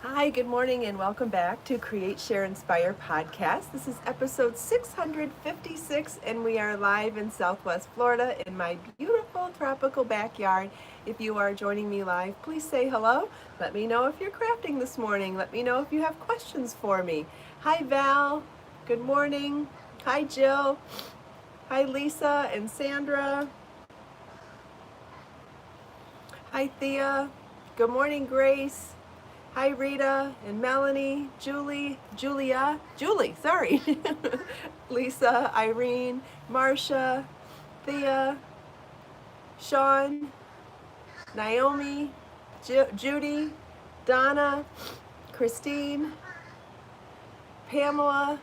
Hi, good morning, and welcome back to Create, Share, Inspire podcast. This is episode 656, and we are live in Southwest Florida in my beautiful tropical backyard. If you are joining me live, please say hello. Let me know if you're crafting this morning. Let me know if you have questions for me. Hi, Val. Good morning. Hi, Jill. Hi, Lisa and Sandra. Hi, Thea. Good morning, Grace. Hi, Rita and Melanie, Julie, sorry. Lisa, Irene, Marcia, Thea, Sean, Naomi, Judy, Donna, Christine, Pamela,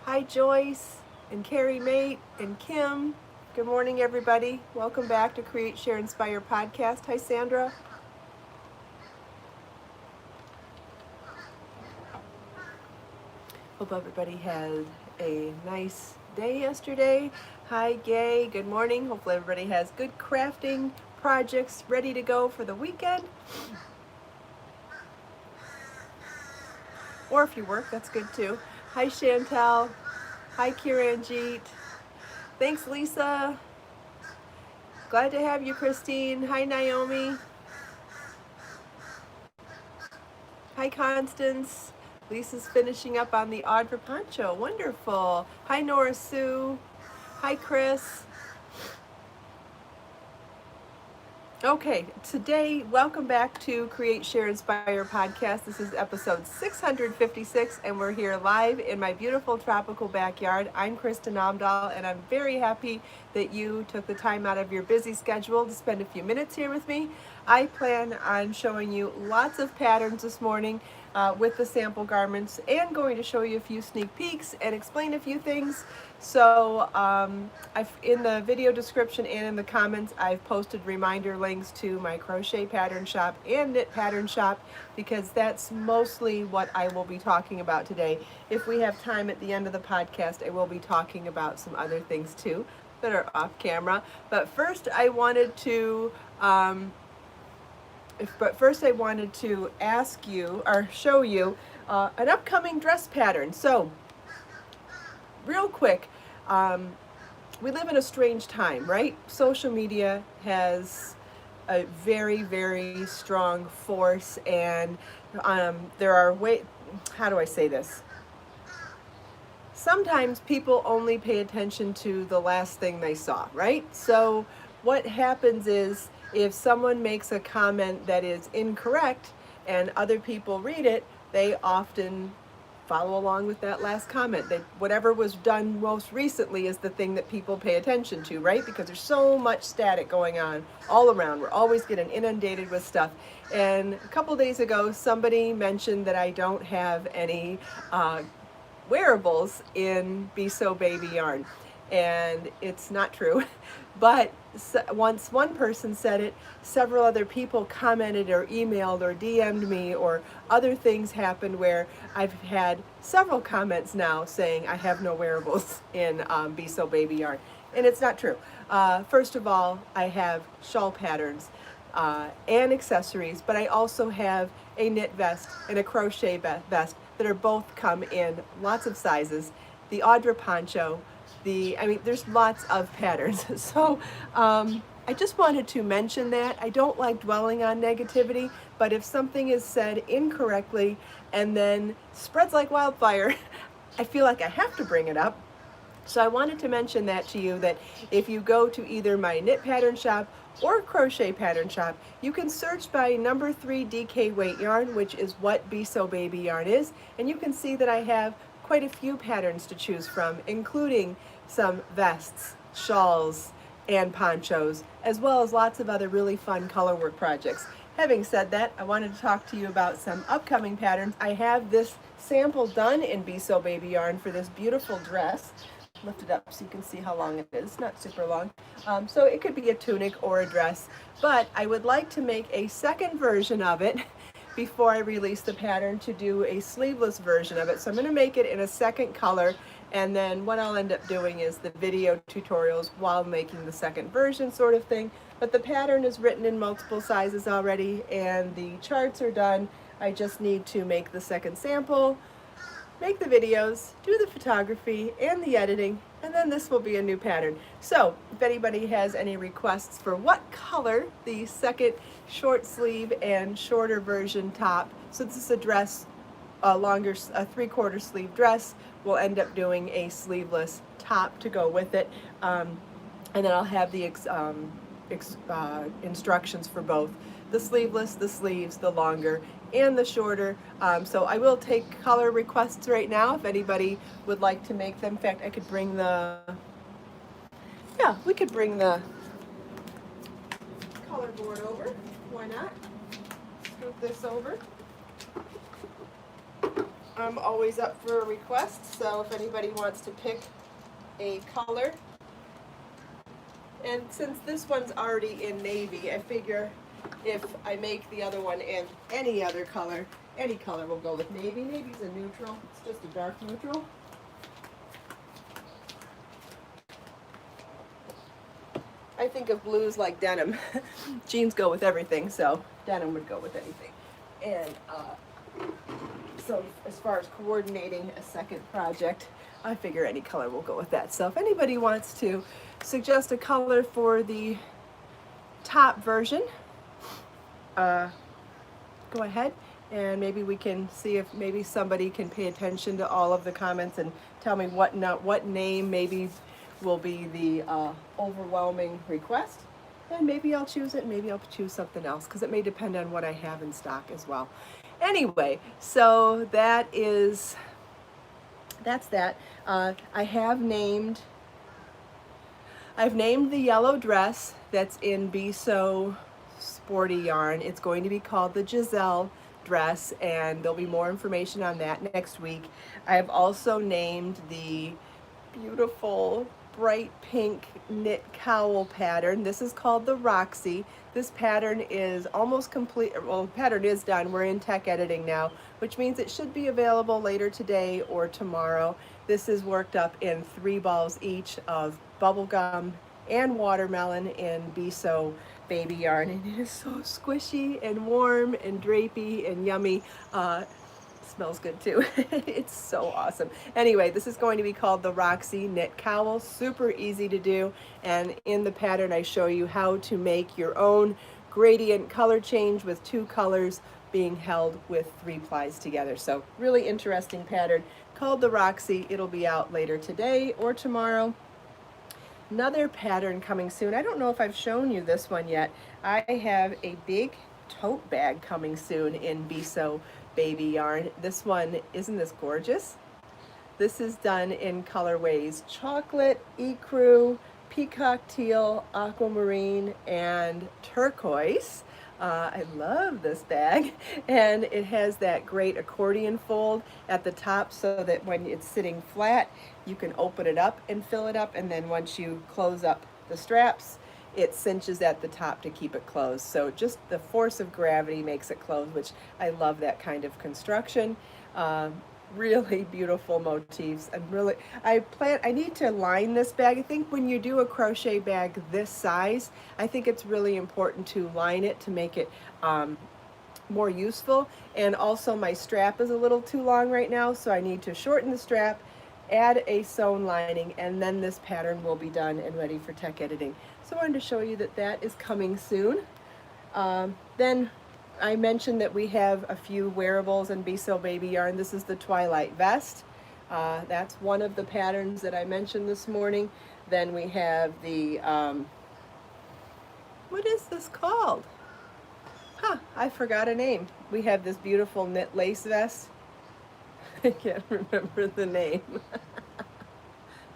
hi, Joyce and Carrie Mate and Kim. Good morning, everybody. Welcome back to Create, Share, Inspire podcast. Hi, Sandra. Hope everybody had a nice day yesterday. Hi, Gay. Good morning. Hopefully everybody has good crafting projects ready to go for the weekend. Or if you work, that's good too. Hi, Chantel. Hi, Kiranjeet. Thanks, Lisa. Glad to have you, Christine. Hi, Naomi. Hi, Constance. Lisa's finishing up on the Audra poncho. Wonderful. Hi, Nora Sue. Hi, Chris. Okay, today, welcome back to Create, Share, Inspire podcast. This is episode 656, and we're here live in my beautiful tropical backyard. I'm Kristin Omdahl, and I'm very happy that you took the time out of your busy schedule to spend a few minutes here with me. I plan on showing you lots of patterns this morning with the sample garments, and going to show you a few sneak peeks and explain a few things. So in the video description and in the comments, I've posted reminder links to my crochet pattern shop and knit pattern shop, because that's mostly what I will be talking about today. If we have time at the end of the podcast, I will be talking about some other things too that are off camera. But first I wanted to ask you or show you an upcoming dress pattern. So real quick, we live in a strange time, right? Social media has a very, very strong force, and there are how do I say this? Sometimes people only pay attention to the last thing they saw, right? So what happens is, if someone makes a comment that is incorrect and other people read it, they often follow along with that last comment. That whatever was done most recently is the thing that people pay attention to, right? Because there's so much static going on all around. We're always getting inundated with stuff. And a couple days ago, somebody mentioned that I don't have any wearables in Be So Baby yarn. And it's not true. But once one person said it, several other people commented or emailed or DM'd me, or other things happened where I've had several comments now saying I have no wearables in Be So Baby yarn. And it's not true. First of all, I have shawl patterns and accessories, but I also have a knit vest and a crochet vest that are both come in lots of sizes. The Audra poncho, there's lots of patterns. So I just wanted to mention that. I don't like dwelling on negativity, but if something is said incorrectly and then spreads like wildfire, I feel like I have to bring it up. So I wanted to mention that to you, that if you go to either my knit pattern shop or crochet pattern shop, you can search by number 3 DK weight yarn, which is what Be So Baby yarn is, and you can see that I have quite a few patterns to choose from, including some vests, shawls, and ponchos, as well as lots of other really fun color work projects. Having said that, I wanted to talk to you about some upcoming patterns. I have this sample done in Be So Baby yarn for this beautiful dress. Lift it up so you can see how long it is. Not super long. So it could be a tunic or a dress, but I would like to make a second version of it before I release the pattern, to do a sleeveless version of it. So I'm going to make it in a second color, And then what I'll end up doing is the video tutorials while making the second version sort of thing. But the pattern is written in multiple sizes already and the charts are done. I just need to make the second sample, make the videos, do the photography and the editing, and then this will be a new pattern. So if anybody has any requests for what color the second short sleeve and shorter version top, so this is a dress, a longer, a 3/4 sleeve dress, we'll end up doing a sleeveless top to go with it. And then I'll have the instructions for both the sleeveless, the sleeves, the longer, and the shorter. So I will take color requests right now if anybody would like to make them. In fact, I could bring the, yeah, we could bring the color board over. Why not? Scoop this over. I'm always up for a request, so if anybody wants to pick a color. And since this one's already in navy, I figure if I make the other one in any other color, any color will go with navy. Navy's a neutral, it's just a dark neutral. I think of blues like denim. Jeans go with everything, so denim would go with anything. And so as far as coordinating a second project, I figure any color will go with that. So if anybody wants to suggest a color for the top version, go ahead and maybe we can see if maybe somebody can pay attention to all of the comments and tell me what name maybe will be the overwhelming request. And maybe I'll choose it, maybe I'll choose something else because it may depend on what I have in stock as well. Anyway, so that's that. I've named the yellow dress that's in Be So Sporty yarn. It's going to be called the Giselle dress, and there'll be more information on that next week. I have also named the beautiful bright pink knit cowl pattern. This is called the Roxy. This pattern is almost complete. Well, the pattern is done. We're in tech editing now, which means it should be available later today or tomorrow. This is worked up in 3 balls each of bubblegum and watermelon in Be So baby yarn, and it is so squishy and warm and drapey and yummy. Smells good too. It's so awesome. Anyway, this is going to be called the Roxy Knit Cowl. Super easy to do, and in the pattern I show you how to make your own gradient color change with 2 colors being held with 3 plies together. So really interesting pattern called the Roxy. It'll be out later today or tomorrow. Another pattern coming soon. I don't know if I've shown you this one yet. I have a big tote bag coming soon in Be So baby yarn. This one, isn't this gorgeous? This is done in colorways chocolate, ecru, peacock teal, aquamarine, and turquoise. I love this bag, and it has that great accordion fold at the top so that when it's sitting flat you can open it up and fill it up, and then once you close up the straps it cinches at the top to keep it closed. So just the force of gravity makes it close, which I love that kind of construction. Really beautiful motifs, and really I need to line this bag. I think when you do a crochet bag this size, I think it's really important to line it to make it more useful. And also my strap is a little too long right now, so I need to shorten the strap, add a sewn lining, and then this pattern will be done and ready for tech editing. So I wanted to show you that that is coming soon. Then I mentioned that we have a few wearables in Be So baby yarn. This is the Twilight vest. That's one of the patterns that I mentioned this morning. Then we have the, what is this called? I forgot a name. We have this beautiful knit lace vest. I can't remember the name.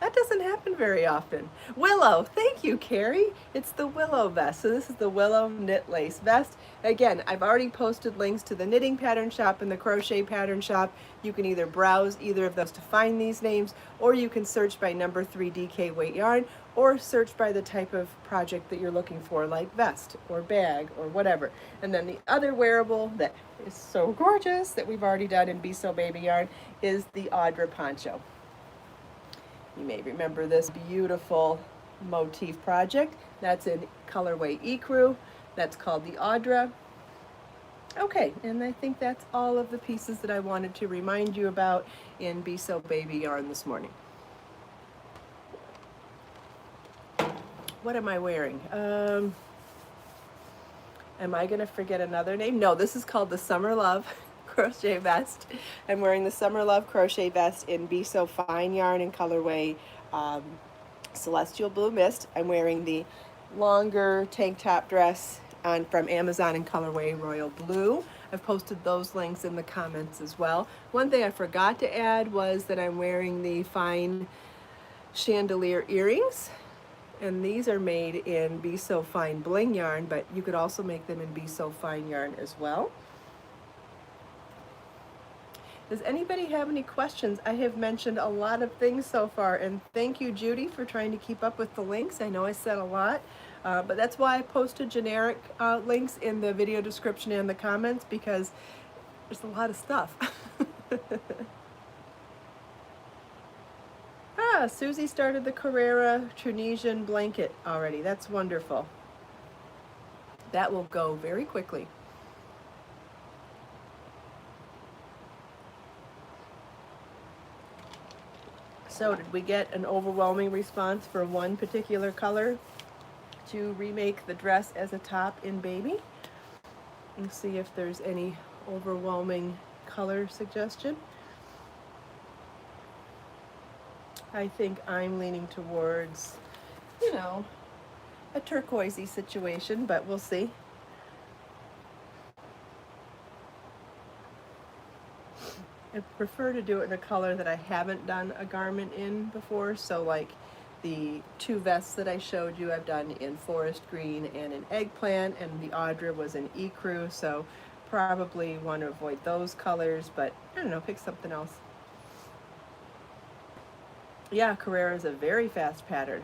That doesn't happen very often. Willow, thank you, Carrie. It's the Willow vest. So this is the Willow knit lace vest. Again, I've already posted links to the knitting pattern shop and the crochet pattern shop. You can either browse either of those to find these names, or you can search by number 3 DK weight yarn, or search by the type of project that you're looking for, like vest or bag or whatever. And then the other wearable that is so gorgeous that we've already done in Be So baby yarn is the Audra poncho. You may remember this beautiful motif project. That's in colorway Ecru. That's called the Audra. Okay, and I think that's all of the pieces that I wanted to remind you about in Be So Baby yarn this morning. What am I wearing? Am I going to forget another name? No, this is called the Summer Love crochet vest. I'm wearing the Summer Love crochet vest in Be So Fine yarn in colorway Celestial Blue Mist. I'm wearing the longer tank top dress from Amazon in colorway Royal Blue. I've posted those links in the comments as well. One thing I forgot to add was that I'm wearing the fine chandelier earrings, and these are made in Be So Fine bling yarn, but you could also make them in Be So Fine yarn as well. Does anybody have any questions? I have mentioned a lot of things so far, and thank you, Judy, for trying to keep up with the links. I know I said a lot, but that's why I posted generic links in the video description and the comments, because there's a lot of stuff. Susie started the Carrera Tunisian blanket already. That's wonderful. That will go very quickly. So did we get an overwhelming response for one particular color to remake the dress as a top in baby? Let's see if there's any overwhelming color suggestion. I think I'm leaning towards, you know, a turquoisey situation, but we'll see. I prefer to do it in a color that I haven't done a garment in before. So like the two vests that I showed you, I've done in forest green and in eggplant, and the Audra was in ecru. So probably want to avoid those colors, but I don't know, pick something else. Yeah, Carrera is a very fast pattern.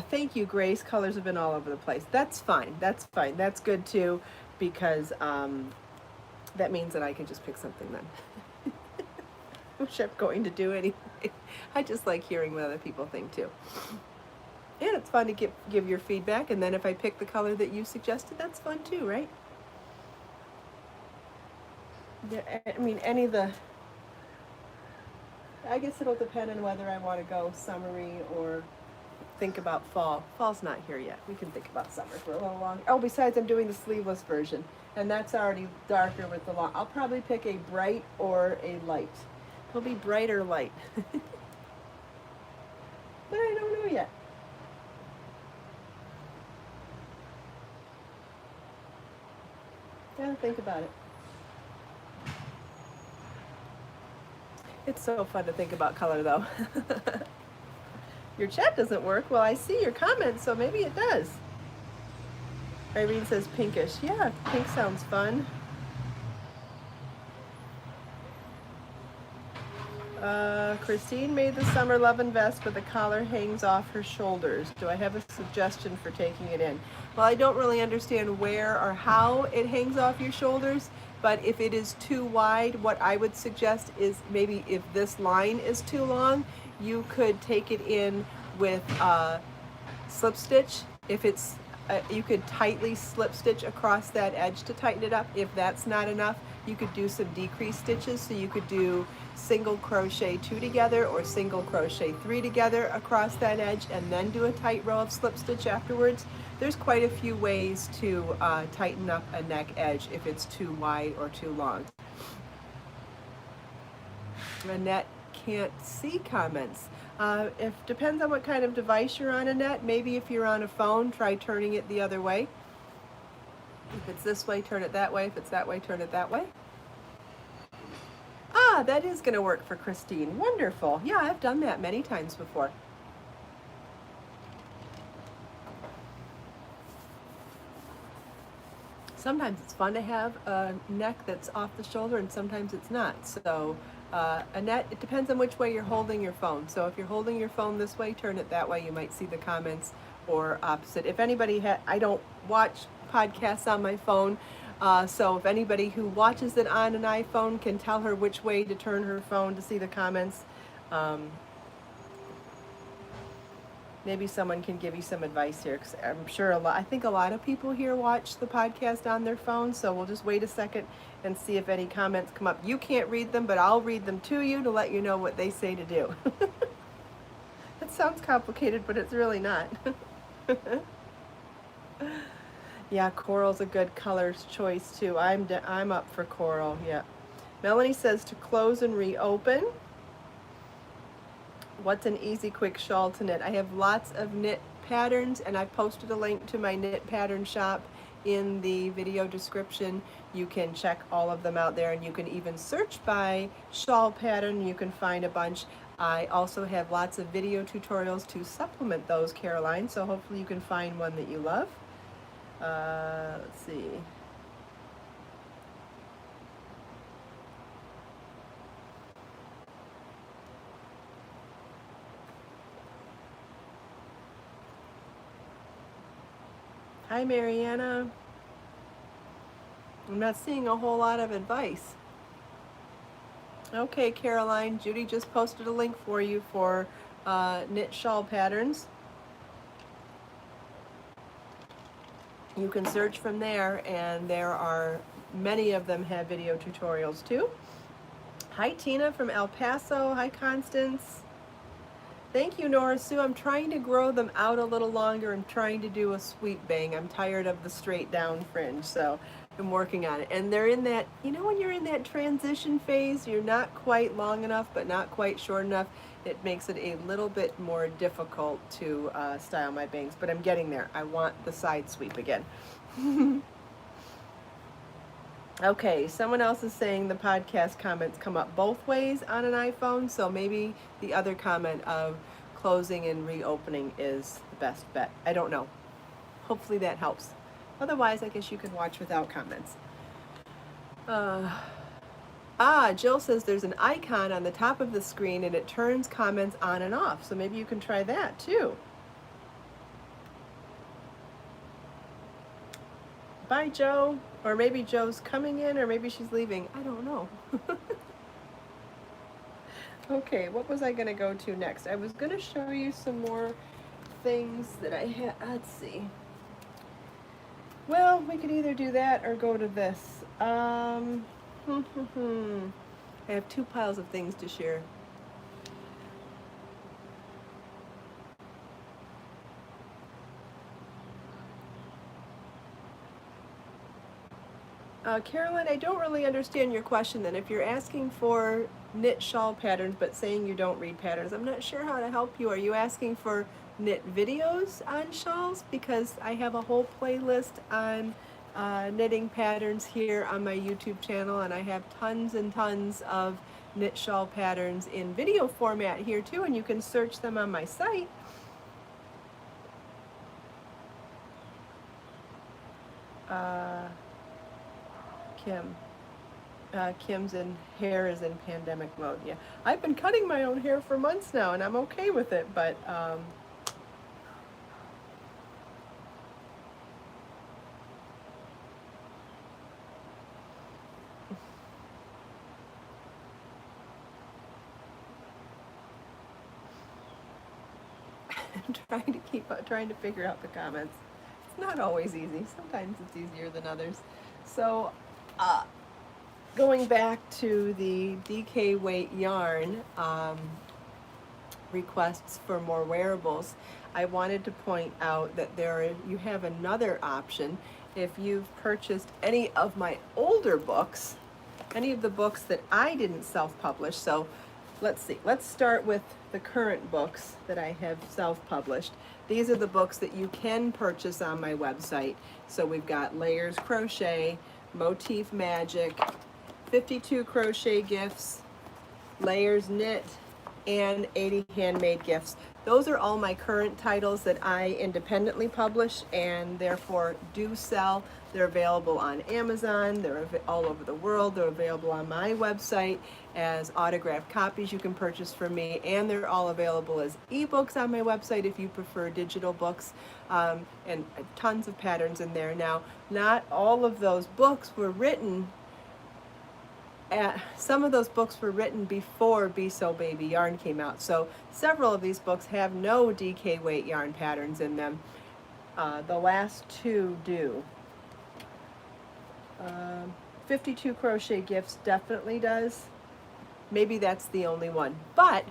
Thank you, Grace. Colors have been all over the place. That's fine. That's fine. That's good too, because that means that I can just pick something then. Which I'm going to do anyway. I just like hearing what other people think too. And it's fun to give your feedback, and then if I pick the color that you suggested, that's fun too, right? Yeah, I mean, any of the, I guess it'll depend on whether I want to go summery or think about fall. Fall's not here yet. We can think about summer for a little longer. Oh, besides, I'm doing the sleeveless version, and that's already darker with the long. I'll probably pick a bright or a light. It'll be bright or light. But I don't know yet. Gotta think about it. It's so fun to think about color, though. Your chat doesn't work. Well, I see your comments, so maybe it does. Irene says pinkish. Yeah, pink sounds fun. Christine made the summer love and vest, but the collar hangs off her shoulders. Do I have a suggestion for taking it in? Well, I don't really understand where or how it hangs off your shoulders, but if it is too wide, what I would suggest is maybe if this line is too long, you could take it in with slip stitch. If it's, you could tightly slip stitch across that edge to tighten it up. If that's not enough, you could do some decreased stitches. So you could do single crochet 2 together or single crochet 3 together across that edge, and then do a tight row of slip stitch afterwards. There's quite a few ways to tighten up a neck edge if it's too wide or too long. Annette can't see comments. If depends on what kind of device you're on, Annette. Maybe if you're on a phone, try turning it the other way. If it's this way, turn it that way. If it's that way, turn it that way. Ah, that is going to work for Christine. Wonderful. Yeah, I've done that many times before. Sometimes it's fun to have a neck that's off the shoulder, and sometimes it's not. So, Annette, it depends on which way you're holding your phone. So if you're holding your phone this way, turn it that way. You might see the comments, or opposite. If anybody I don't watch podcasts on my phone, So if anybody who watches it on an iPhone can tell her which way to turn her phone to see the comments, maybe someone can give you some advice here, because I'm sure I think a lot of people here watch the podcast on their phone, so we'll just wait a second and see if any comments come up. You can't read them, but I'll read them to you to let you know what they say to do. It sounds complicated, but it's really not. Yeah, coral's a good color choice too. I'm up for coral. Yeah. Melanie says to close and reopen. What's an easy, quick shawl to knit? I have lots of knit patterns, and I posted a link to my knit pattern shop in the video description. You can check all of them out there, and you can even search by shawl pattern. You can find a bunch. I also have lots of video tutorials to supplement those, Caroline, so hopefully you can find one that you love. Let's see. Hi, Mariana. I'm not seeing a whole lot of advice. Okay, Caroline, Judy just posted a link for you for knit shawl patterns. You can search from there, and there are many of them have video tutorials too. Hi, Tina from El Paso. Hi, Constance. Thank you, Nora Sue. I'm trying to grow them out a little longer. I'm trying to do a sweep bang. I'm tired of the straight down fringe, so I'm working on it. And they're in that, you know, when you're in that transition phase, you're not quite long enough, but not quite short enough. It makes it a little bit more difficult to style my bangs, but I'm getting there. I want the side sweep again. Okay, someone else is saying the podcast comments come up both ways on an iPhone, so maybe the other comment of closing and reopening is the best bet. I don't know. Hopefully that helps. Otherwise, I guess you can watch without comments. Jill says there's an icon on the top of the screen and it turns comments on and off, so maybe you can try that too. Bye, Joe. Or maybe Joe's coming in, or maybe she's leaving. I don't know. Okay, what was I going to go to next? I was going to show you some more things that I had. Let's see. Well, we could either do that or go to this. I have two piles of things to share. Caroline, I don't really understand your question then. If you're asking for knit shawl patterns but saying you don't read patterns, I'm not sure how to help you. Are you asking for knit videos on shawls? Because I have a whole playlist on knitting patterns here on my YouTube channel, and I have tons and tons of knit shawl patterns in video format here too, and you can search them on my site. Kim's hair is in pandemic mode. Yeah, I've been cutting my own hair for months now, and I'm okay with it. But I'm trying to figure out the comments. It's not always easy. Sometimes it's easier than others. So, going back to the DK weight yarn requests for more wearables, I wanted to point out that you have another option. If you've purchased any of my older books, any of the books that I didn't self-publish, so let's see, let's start with the current books that I have self-published. These are the books that you can purchase on my website. So we've got Layers Crochet, Motif Magic, 52 Crochet Gifts, Layers Knit, and 80 handmade gifts. Those are all my current titles that I independently publish and therefore do sell. They're available on Amazon, they're all over the world, they're available on my website as autographed copies you can purchase from me, and they're all available as ebooks on my website if you prefer digital books, and tons of patterns in there. Now, not all of those books were written some of those books were written before Be So Baby Yarn came out, so several of these books have no DK weight yarn patterns in them. The last two do. 52 Crochet Gifts definitely does. Maybe that's the only one. But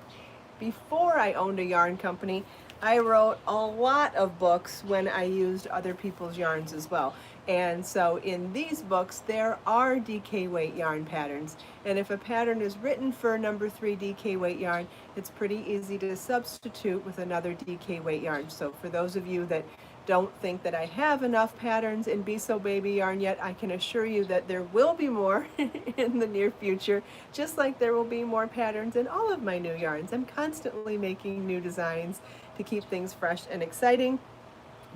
before I owned a yarn company, I wrote a lot of books when I used other people's yarns as well. And so in these books, there are DK weight yarn patterns. And if a pattern is written for number 3 DK weight yarn, it's pretty easy to substitute with another DK weight yarn. So for those of you that don't think that I have enough patterns in Be So Baby yarn yet, I can assure you that there will be more in the near future, just like there will be more patterns in all of my new yarns. I'm constantly making new designs to keep things fresh and exciting.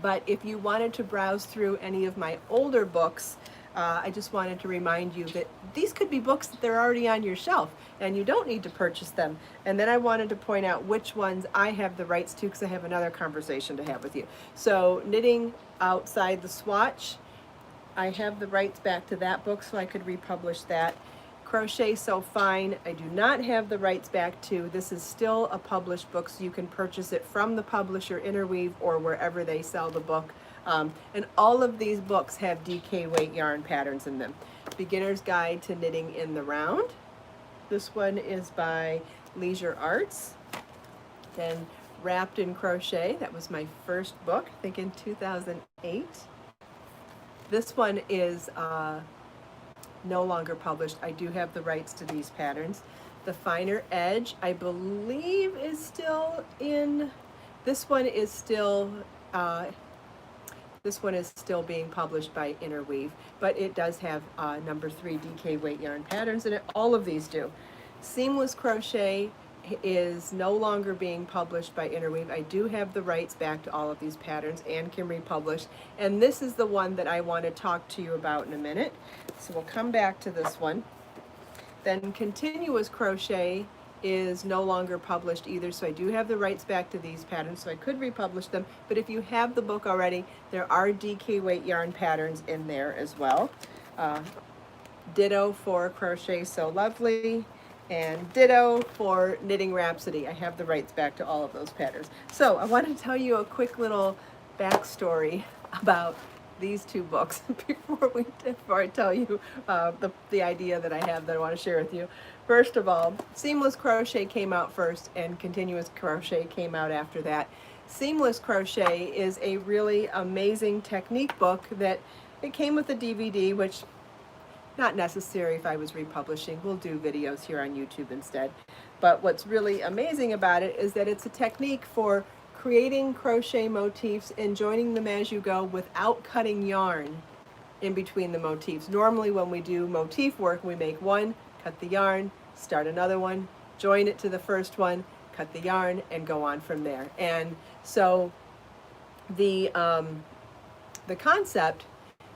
But if you wanted to browse through any of my older books, I just wanted to remind you that these could be books that they're already on your shelf and you don't need to purchase them. And then I wanted to point out which ones I have the rights to, because I have another conversation to have with you. So Knitting Outside the Swatch, I have the rights back to that book, so I could republish that. Crochet So Fine, I do not have the rights back to. This is still a published book, so you can purchase it from the publisher Interweave or wherever they sell the book. And all of these books have DK weight yarn patterns in them. Beginner's Guide to Knitting in the Round. This one is by Leisure Arts. Then Wrapped in Crochet, that was my first book, I think in 2008. This one is no longer published. I do have the rights to these patterns. The Finer Edge, I believe, is still in. This one is still being published by Interweave, but it does have number 3 DK weight yarn patterns in it. All of these do. Seamless Crochet is no longer being published by Interweave. I do have the rights back to all of these patterns and can republish. And this is the one that I want to talk to you about in a minute. So we'll come back to this one. Then Continuous Crochet is no longer published either, so I do have the rights back to these patterns, so I could republish them. But if you have the book already, there are DK weight yarn patterns in there as well. Ditto for Crochet So Lovely, and ditto for Knitting Rhapsody. I have the rights back to all of those patterns. So I want to tell you a quick little backstory about these two books before I tell you the idea that I have that I want to share with you. First of all, Seamless Crochet came out first and Continuous Crochet came out after that. Seamless Crochet is a really amazing technique book that it came with a DVD, which not necessary if I was republishing. We'll do videos here on YouTube instead. But what's really amazing about it is that it's a technique for creating crochet motifs and joining them as you go without cutting yarn in between the motifs. Normally when we do motif work, we make one, cut the yarn, start another one, join it to the first one, cut the yarn, and go on from there. And so the concept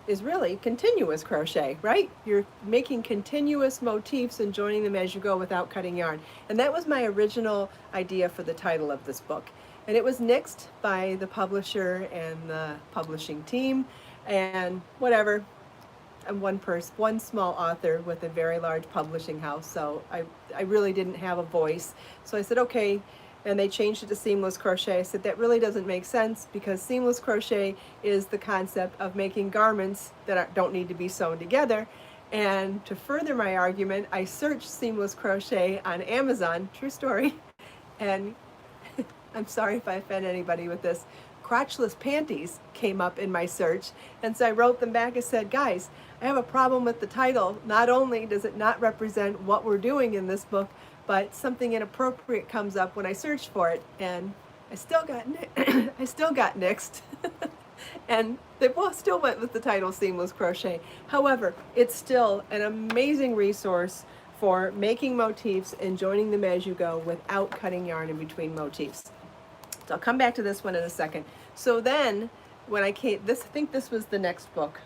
is really continuous crochet, right? You're making continuous motifs and joining them as you go without cutting yarn. And that was my original idea for the title of this book. And it was nixed by the publisher and the publishing team and whatever. I'm one small author with a very large publishing house, so I really didn't have a voice. So I said, okay, and they changed it to Seamless Crochet. I said, that really doesn't make sense because Seamless Crochet is the concept of making garments that don't need to be sewn together. And to further my argument, I searched Seamless Crochet on Amazon, true story, and I'm sorry if I offend anybody with this, crotchless panties came up in my search. And so I wrote them back and said, guys, I have a problem with the title. Not only does it not represent what we're doing in this book, but something inappropriate comes up when I search for it, and I still got nixed. And they both still went with the title Seamless Crochet. However, it's still an amazing resource for making motifs and joining them as you go without cutting yarn in between motifs. So I'll come back to this one in a second. So then when I think this was the next book.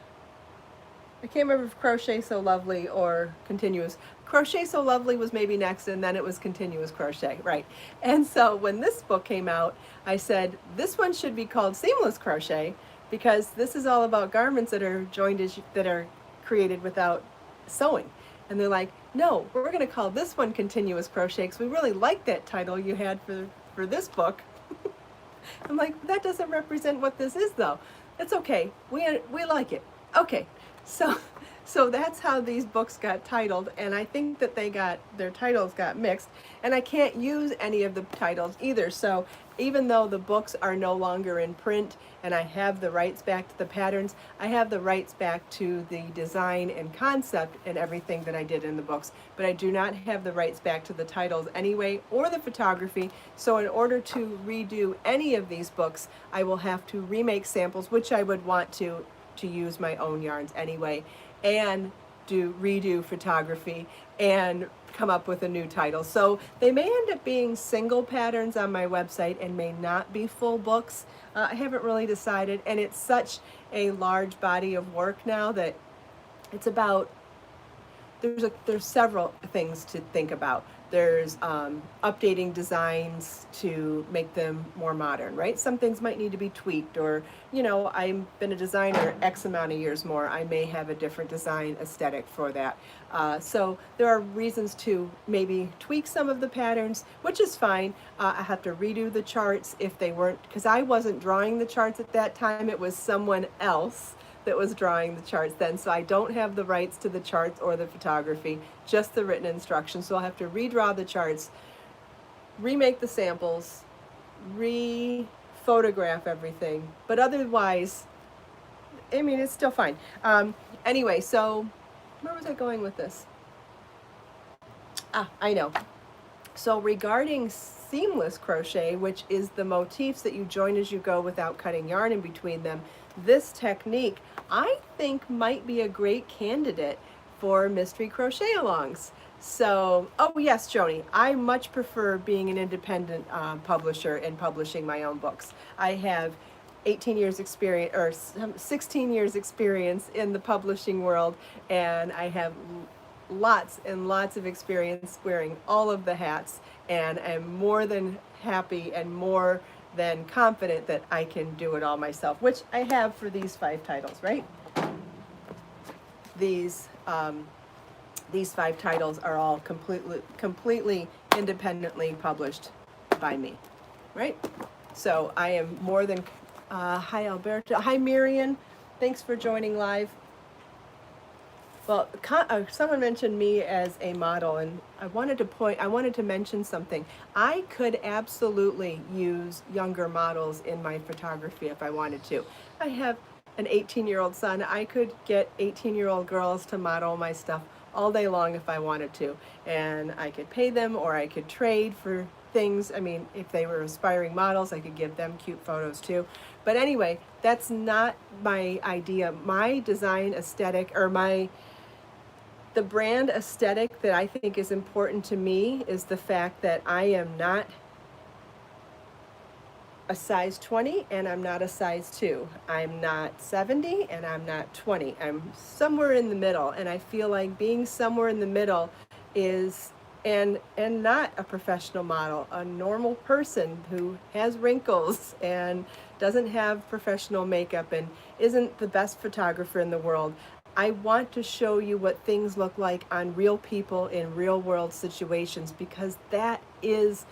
I can't remember if Crochet So Lovely or Continuous. Crochet So Lovely was maybe next, and then it was Continuous Crochet, right? And so when this book came out, I said, this one should be called Seamless Crochet, because this is all about garments that are joined, that are created without sewing. And they're like, no, we're going to call this one Continuous Crochet, because we really like that title you had for this book. I'm like, that doesn't represent what this is, though. It's okay. We like it. Okay. So that's how these books got titled, and I think that their titles got mixed, and I can't use any of the titles either. So even though the books are no longer in print and I have the rights back to the patterns, I have the rights back to the design and concept and everything that I did in the books, but I do not have the rights back to the titles anyway, or the photography. So in order to redo any of these books, I will have to remake samples, which I would want to use my own yarns anyway, and redo photography and come up with a new title. So they may end up being single patterns on my website and may not be full books. I haven't really decided, and it's such a large body of work now that it's about, there's several things to think about. There's updating designs to make them more modern, right? Some things might need to be tweaked, or, you know, I've been a designer X amount of years more. I may have a different design aesthetic for that. So there are reasons to maybe tweak some of the patterns, which is fine. I have to redo the charts if they weren't, because I wasn't drawing the charts at that time. It was someone else that was drawing the charts then, so I don't have the rights to the charts or the photography, just the written instructions. So I'll have to redraw the charts, remake the samples, re-photograph everything, but otherwise, I mean, it's still fine. Anyway, so where was I going with this? I know. So regarding seamless crochet, which is the motifs that you join as you go without cutting yarn in between them, this technique I think might be a great candidate for mystery crochet alongs. So, oh yes, Joni, I much prefer being an independent publisher and publishing my own books. I have 18 years experience, or 16 years experience in the publishing world, and I have lots and lots of experience wearing all of the hats, and I'm more than happy and more than confident that I can do it all myself, which I have for these 5 titles, right? These 5 titles are all completely independently published by me, right? So I am more than, hi Alberta, hi Miriam, thanks for joining live. Well, someone mentioned me as a model, and I wanted to mention something. I could absolutely use younger models in my photography if I wanted to. I have an 18-year-old son. I could get 18-year-old girls to model my stuff all day long if I wanted to, and I could pay them, or I could trade for things. I mean, if they were aspiring models, I could give them cute photos too. But anyway, that's not my idea. My design aesthetic, or the brand aesthetic that I think is important to me, is the fact that I am not a size 20 and I'm not a size 2. I'm not 70 and I'm not 20. I'm somewhere in the middle, and I feel like being somewhere in the middle is, and not a professional model, a normal person who has wrinkles and doesn't have professional makeup and isn't the best photographer in the world. I want to show you what things look like on real people in real world situations, because that is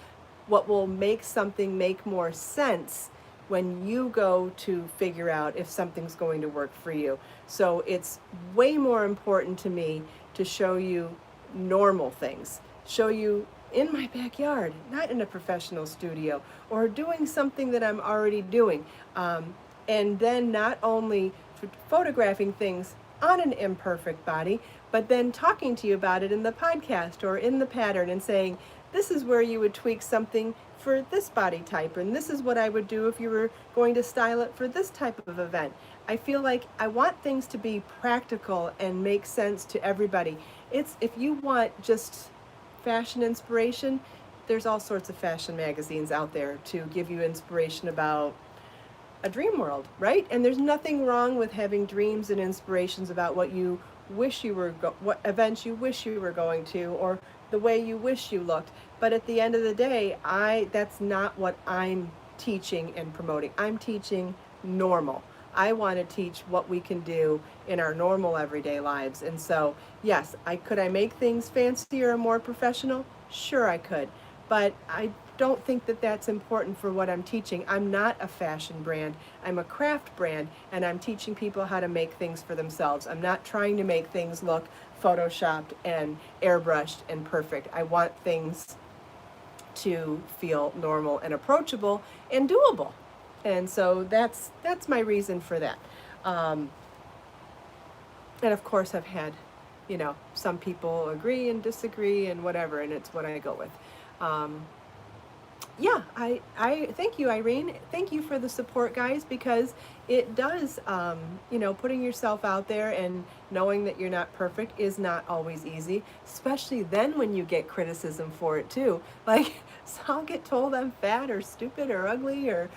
what will make something make more sense when you go to figure out if something's going to work for you. So it's way more important to me to show you normal things, show you in my backyard, not in a professional studio, or doing something that I'm already doing. And then not only photographing things on an imperfect body, but then talking to you about it in the podcast or in the pattern and saying, this is where you would tweak something for this body type, and this is what I would do if you were going to style it for this type of event. I feel like I want things to be practical and make sense to everybody. It's, if you want just fashion inspiration, there's all sorts of fashion magazines out there to give you inspiration about a dream world, right? And there's nothing wrong with having dreams and inspirations about what you wish you were, what events you wish you were going to, or the way you wish you looked. But at the end of the day, that's not what I'm teaching and promoting. I'm teaching normal. I want to teach what we can do in our normal everyday lives. And so, yes, could I make things fancier and more professional? Sure I could. But I don't think that that's important for what I'm teaching. I'm not a fashion brand. I'm a craft brand, and I'm teaching people how to make things for themselves. I'm not trying to make things look photoshopped and airbrushed and perfect. I want things to feel normal and approachable and doable. And so that's my reason for that. And of course I've had, some people agree and disagree and whatever, and it's what I go with. Yeah, I thank you, Irene. Thank you for the support, guys, because it does, putting yourself out there and knowing that you're not perfect is not always easy, especially then when you get criticism for it too. Like, so I'll get told I'm fat or stupid or ugly or,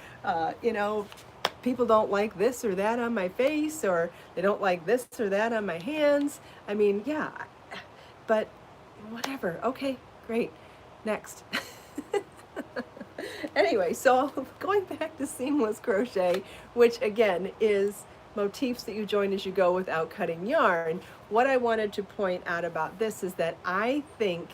people don't like this or that on my face, or they don't like this or that on my hands. I mean, yeah, but whatever. Okay, great. Next. Anyway, so going back to seamless crochet, which again is motifs that you join as you go without cutting yarn, what I wanted to point out about this is that I think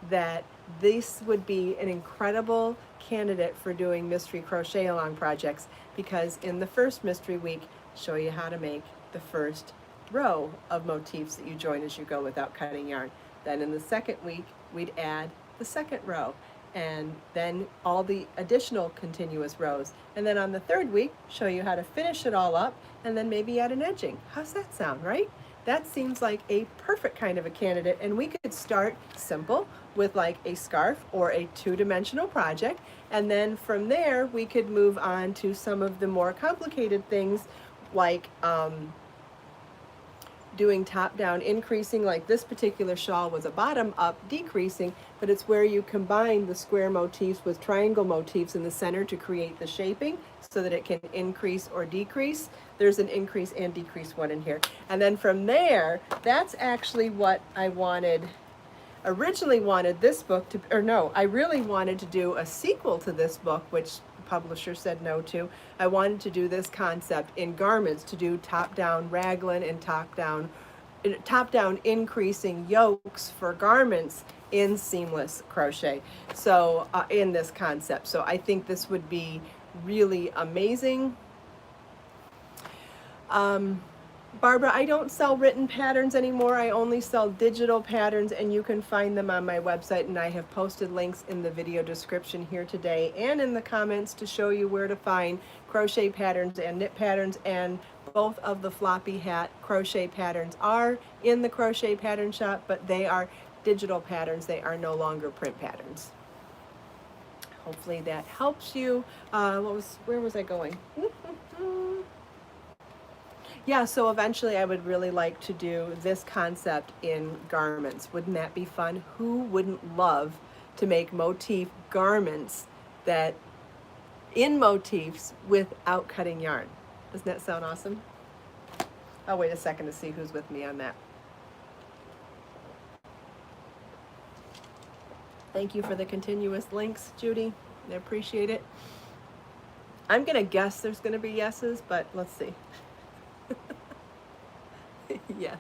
that this would be an incredible candidate for doing mystery crochet along projects, because in the first mystery week, show you how to make the first row of motifs that you join as you go without cutting yarn. Then in the second week, we'd add the second row, and then all the additional continuous rows. And then on the third week, show you how to finish it all up, and then maybe add an edging. How's that sound, right? That seems like a perfect kind of a candidate, and we could start simple with like a scarf or a two-dimensional project, and then from there we could move on to some of the more complicated things like doing top-down increasing, like this particular shawl was a bottom-up decreasing, but it's where you combine the square motifs with triangle motifs in the center to create the shaping so that it can increase or decrease. There's an increase and decrease one in here. And then from there, that's actually what I originally wanted this book to, or no, I really wanted to do a sequel to this book, which publisher said no to. I wanted to do this concept in garments, to do top-down raglan and top-down increasing yokes for garments in seamless crochet. So in this concept, so I think this would be really amazing. Barbara, I don't sell written patterns anymore. I only sell digital patterns, and you can find them on my website, and I have posted links in the video description here today and in the comments to show you where to find crochet patterns and knit patterns, and both of the floppy hat crochet patterns are in the crochet pattern shop, but they are digital patterns. They are no longer print patterns. Hopefully that helps you. Where was I going? Yeah, so eventually I would really like to do this concept in garments. Wouldn't that be fun? Who wouldn't love to make motif garments that in motifs without cutting yarn? Doesn't that sound awesome? I'll wait a second to see who's with me on that. Thank you for the continuous links, Judy. I appreciate it. I'm going to guess there's going to be yeses, but let's see. Yes.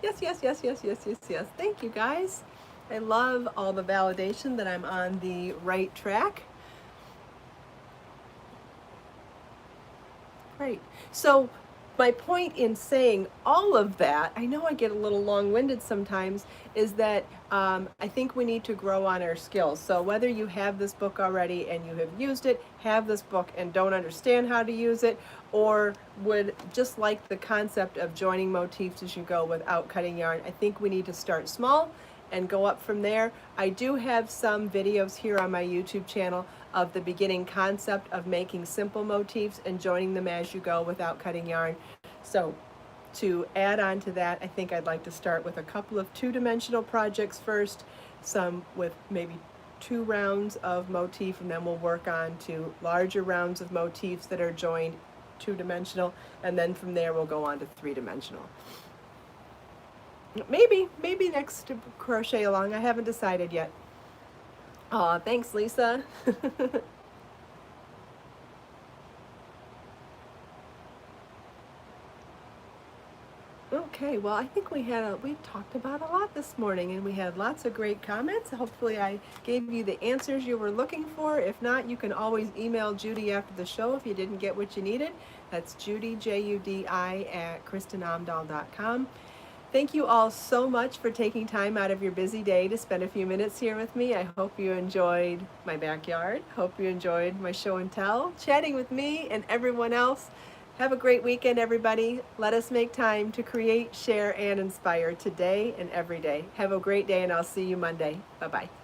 Yes. Thank you, guys. I love all the validation that I'm on the right track. Great. So my point in saying all of that, I know I get a little long-winded sometimes, is that I think we need to grow on our skills. So whether you have this book already and you have used it, have this book and don't understand how to use it, or would just like the concept of joining motifs as you go without cutting yarn, I think we need to start small and go up from there. I do have some videos here on my YouTube channel of the beginning concept of making simple motifs and joining them as you go without cutting yarn. So to add on to that, I think I'd like to start with a couple of two-dimensional projects first, some with maybe 2 rounds of motif, and then we'll work on to larger rounds of motifs that are joined two-dimensional, and then from there we'll go on to three-dimensional. Maybe next to crochet along. I haven't decided yet. Aw, thanks, Lisa. Okay, well, I think we talked about a lot this morning, and we had lots of great comments. Hopefully I gave you the answers you were looking for. If not, you can always email Judy after the show if you didn't get what you needed. That's Judy, Judi, at KristinOmdahl.com. Thank you all so much for taking time out of your busy day to spend a few minutes here with me. I hope you enjoyed my backyard. Hope you enjoyed my show and tell, chatting with me and everyone else. Have a great weekend, everybody. Let us make time to create, share, and inspire today and every day. Have a great day, and I'll see you Monday. Bye-bye.